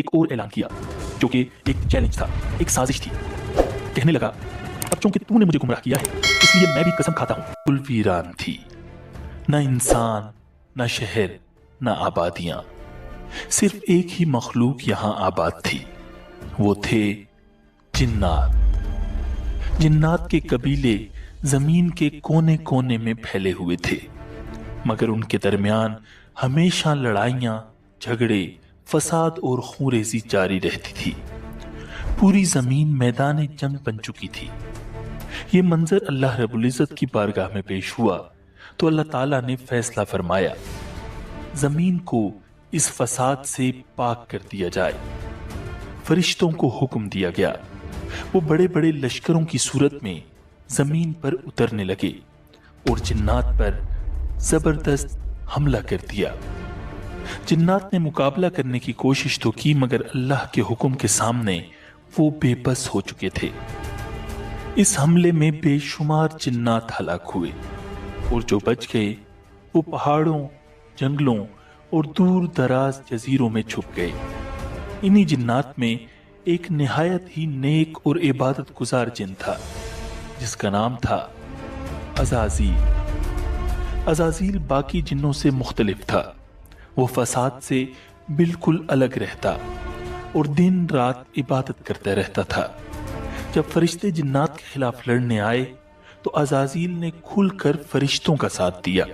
एक और ऐलान किया जो कि एक चैलेंज था, एक साजिश थी। कहने लगा, अब चूंकि तूने मुझे गुमराह किया है इसलिए मैं भी कसम खाता हूं। कुल वीरान थी, न इंसान, न शहर, न आबादियां, सिर्फ एक ही मखलूक यहां आबाद थी, वो थे जिन्नात। जिन्नात के कबीले जमीन के कोने कोने में फैले हुए थे, मगर उनके दरमियान हमेशा लड़ाइयां, झगड़े, फसाद और खूंरेजी जारी रहती थी। पूरी जमीन मैदान जंग बन चुकी थी। ये मंजर अल्लाह रब्बुल इज्जत की बारगाह में पेश हुआ तो अल्लाह ताला ने फैसला फरमाया, जमीन को इस फसाद से पाक कर दिया जाए। फरिश्तों को हुक्म दिया गया, वो बड़े बड़े लश्करों की सूरत में जमीन पर उतरने लगे और जिन्नात पर जबरदस्त हमला कर दिया। जिन्नात ने मुकाबला करने की कोशिश तो की, मगर अल्लाह के हुक्म के सामने वो बेबस हो चुके थे। इस हमले में बेशुमार जिन्नात हलाक हुए और जो बच गए वो पहाड़ों, जंगलों और दूर दराज जजीरों में छुप गए। इन्हीं जिन्नात में एक निहायत ही नेक और इबादत गुजार जिन था जिसका नाम था अज़ाज़ील। अज़ाज़ील बाकी जिन्नों से मुख्तलिफ था। वो फसाद से बिल्कुल अलग रहता और दिन रात इबादत करता रहता था। जब फरिश्ते जिन्नात के खिलाफ लड़ने आए तो अज़ाज़ील ने खुलकर फरिश्तों का साथ दिया।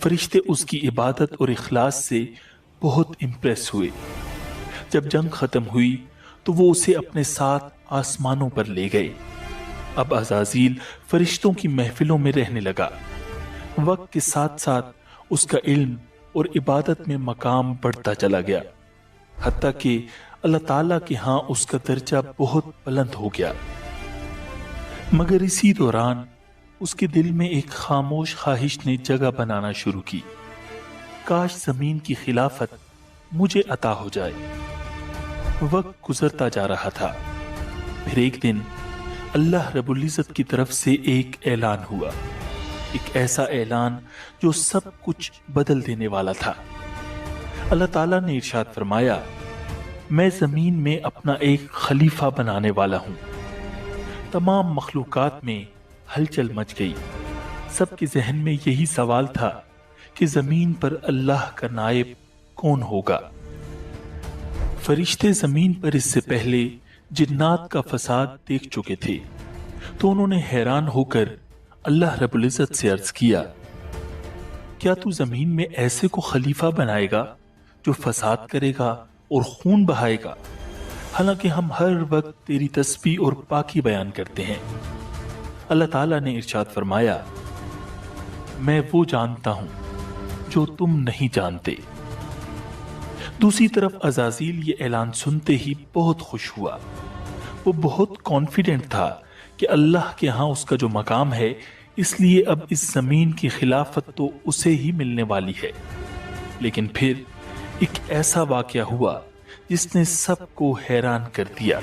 फरिश्ते उसकी इबादत और इखलास से बहुत इम्प्रेस हुए। जब जंग खत्म हुई तो वो उसे अपने साथ आसमानों पर ले गए। अब अज़ाज़ील फरिश्तों की महफिलों में रहने लगा। वक्त के साथ साथ उसका इल्म और इबादत में मकाम बढ़ता चला गया, हत्ता कि अल्लाह ताला के यहाँ उसका दर्जा बहुत बुलंद हो गया। मगर इसी दौरान उसके दिल में एक खामोश ख्वाहिश ने जगह बनाना शुरू की, काश जमीन की खिलाफत मुझे अता हो जाए। वक्त गुजरता जा रहा था। फिर एक दिन अल्लाह रब्बुल इज्जत की तरफ से एक ऐलान हुआ, एक ऐसा ऐलान जो सब कुछ बदल देने वाला था। अल्लाह ताला ने इरशाद फरमाया, मैं जमीन में अपना एक खलीफा बनाने वाला हूं। तमाम मखलूकात में हलचल मच गई। सबके जहन में यही सवाल था कि जमीन पर अल्लाह का नायब कौन होगा। फरिश्ते जमीन पर इससे पहले जिन्नात का फसाद देख चुके थे, तो उन्होंने हैरान होकर अल्लाह रब्बुल इज्जत से अर्ज किया, क्या तू जमीन में ऐसे को खलीफा बनाएगा जो फसाद करेगा और खून बहाएगा? हालांकि हम हर वक्त तेरी तस्बीह और पाकी बयान करते हैं। अल्लाह ताला ने इरशाद फरमाया, मैं वो जानता हूं जो तुम नहीं जानते। दूसरी तरफ अज़ाज़ील ये ऐलान सुनते ही बहुत खुश हुआ। वो बहुत कॉन्फिडेंट था कि अल्लाह के यहाँ उसका जो मकाम है, इसलिए अब इस जमीन की खिलाफत तो उसे ही मिलने वाली है। लेकिन फिर एक ऐसा वाकया हुआ जिसने सबको हैरान कर दिया।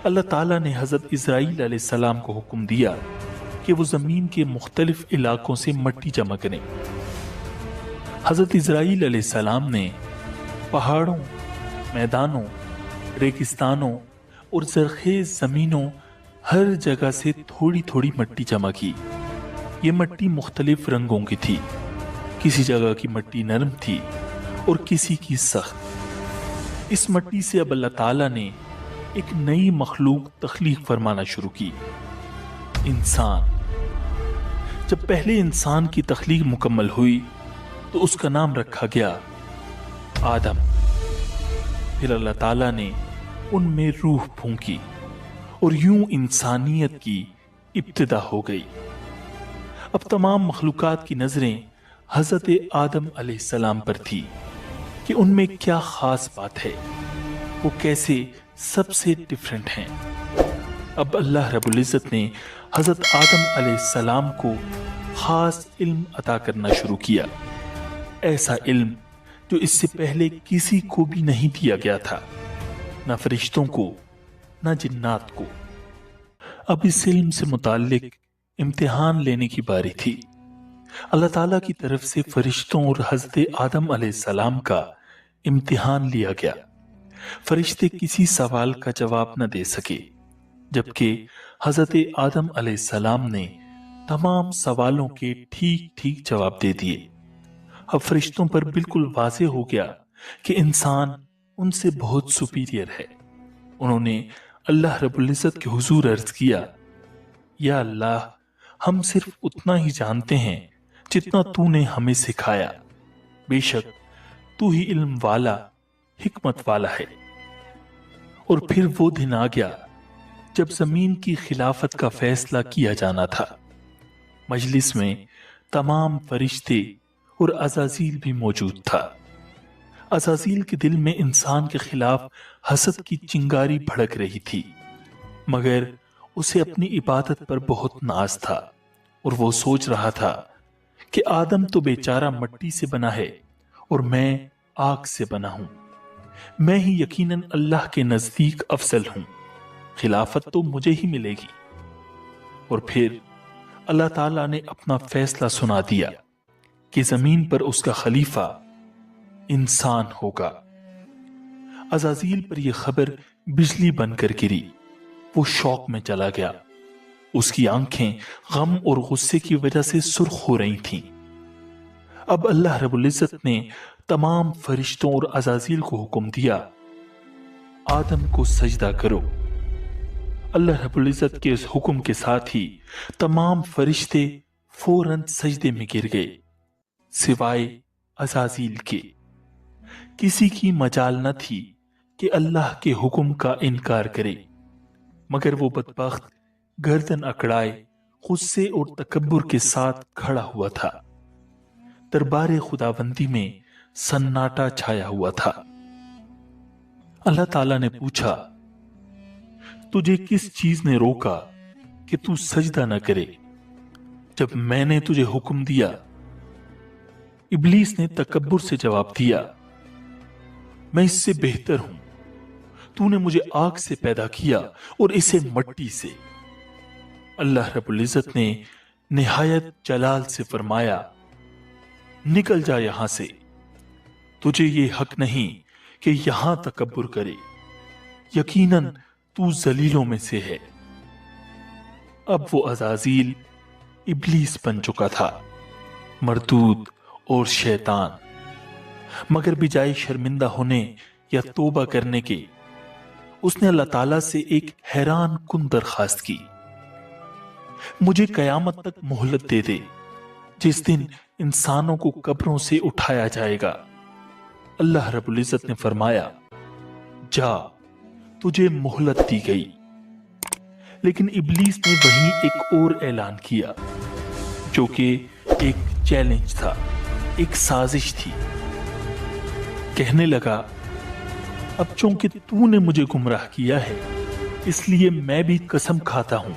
अल्लाह ताला ने हजरत इस्राईल अलैहिस्सलाम को हुक्म दिया कि वो जमीन के मुख्तलिफ इलाकों से मिट्टी जमा करें। हजरत इस्राईल अलैहिस्सलाम ने पहाड़ों, मैदानों, रेगिस्तानों और जरखेज जमीनों हर जगह से थोड़ी थोड़ी मिट्टी जमा की। ये मिट्टी मुख्तलिफ रंगों की थी। किसी जगह की मिट्टी नरम थी और किसी की सख्त। इस मिट्टी से अब अल्लाह ताला ने एक नई मखलूक तख्लीक फरमाना शुरू की, इंसान। जब पहले इंसान की तख्लीक मुकम्मल हुई तो उसका नाम रखा गया आदम। फिर अल्लाह ताला ने उनमें रूह फूंकी और यूं इंसानियत की इब्तिदा हो गई। अब तमाम मखलूकात की नजरें हजरत आदम अलैहिस्सलाम पर थी कि उनमें क्या खास बात है, वो कैसे सबसे डिफरेंट हैं। अब अल्लाह रब्बुल इज्जत ने हजरत आदम अलैहिस्सलाम को खास इल्म अता करना शुरू किया, ऐसा इल्म जो इससे पहले किसी को भी नहीं दिया गया था, ना फरिश्तों को, ना जिन्नात को। अब इस इल्म से मुताल्लिक इम्तिहान लेने की बारी थी। अल्लाह ताला की तरफ से फरिश्तों और हजरत आदम अलैहिस्सलाम का इम्तिहान लिया गया فرشتے کسی سوال کا جواب نہ دے سکے، جبکہ حضرت آدم علیہ السلام نے تمام سوالوں کے ٹھیک ٹھیک جواب دے دیے۔ اب فرشتوں پر بالکل واضح ہو گیا کہ انسان ان سے بہت سپیریئر ہے۔ انہوں نے اللہ رب العزت کے حضور عرض کیا، یا اللہ، ہم صرف اتنا ہی جانتے ہیں جتنا تو نے ہمیں سکھایا، بے شک تو ہی علم والا، حکمت والا ہے۔ اور پھر وہ دن آ گیا جب زمین کی خلافت کا فیصلہ کیا جانا تھا۔ مجلس میں تمام فرشتے اور عزازیل بھی موجود تھا۔ عزازیل کے دل میں انسان کے خلاف حسد کی چنگاری بھڑک رہی تھی، مگر اسے اپنی عبادت پر بہت ناز تھا، اور وہ سوچ رہا تھا کہ آدم تو بیچارہ مٹی سے بنا ہے اور میں آگ سے بنا ہوں، میں ہی یقیناً اللہ کے نزدیک افضل ہوں، خلافت تو مجھے ہی ملے گی۔ اور پھر اللہ تعالیٰ نے اپنا فیصلہ سنا دیا کہ زمین پر اس کا خلیفہ انسان ہوگا۔ عزازیل پر یہ خبر بجلی بن کر گری، وہ شوق میں چلا گیا، اس کی آنکھیں غم اور غصے کی وجہ سے سرخ ہو رہی تھیں۔ اب اللہ رب العزت نے تمام فرشتوں اور عزازیل کو حکم دیا، آدم کو سجدہ کرو۔ اللہ رب العزت کے اس حکم کے ساتھ ہی تمام فرشتے فوراً سجدے میں گر گئے، سوائے عزازیل کے۔ کسی کی مجال نہ تھی کہ اللہ کے حکم کا انکار کرے، مگر وہ بدبخت گردن اکڑائے غصے اور تکبر کے ساتھ کھڑا ہوا تھا۔ دربار خداوندی میں سناٹا چھایا ہوا تھا۔ اللہ تعالیٰ نے پوچھا، تجھے کس چیز نے روکا کہ تو سجدہ نہ کرے جب میں نے تجھے حکم دیا؟ ابلیس نے تکبر سے جواب دیا، میں اس سے بہتر ہوں، تو نے مجھے آگ سے پیدا کیا اور اسے مٹی سے۔ اللہ رب العزت نے نہایت جلال سے فرمایا، نکل جا یہاں سے، تجھے یہ حق نہیں کہ یہاں تکبر کرے، یقیناً تو ذلیلوں میں سے ہے۔ اب وہ عزازیل ابلیس بن چکا تھا، مردود اور شیطان، مگر بجائے شرمندہ ہونے یا توبہ کرنے کے، اس نے اللہ تعالیٰ سے ایک حیران کن درخواست کی، مجھے قیامت تک مہلت دے دے، جس دن انسانوں کو قبروں سے اٹھایا جائے گا۔ اللہ رب العزت نے فرمایا، جا، تجھے مہلت دی گئی۔ لیکن ابلیس نے وہیں ایک اور اعلان کیا، جو کہ ایک چیلنج تھا، ایک سازش تھی۔ کہنے لگا، اب چونکہ تو نے مجھے گمراہ کیا ہے، اس لیے میں بھی قسم کھاتا ہوں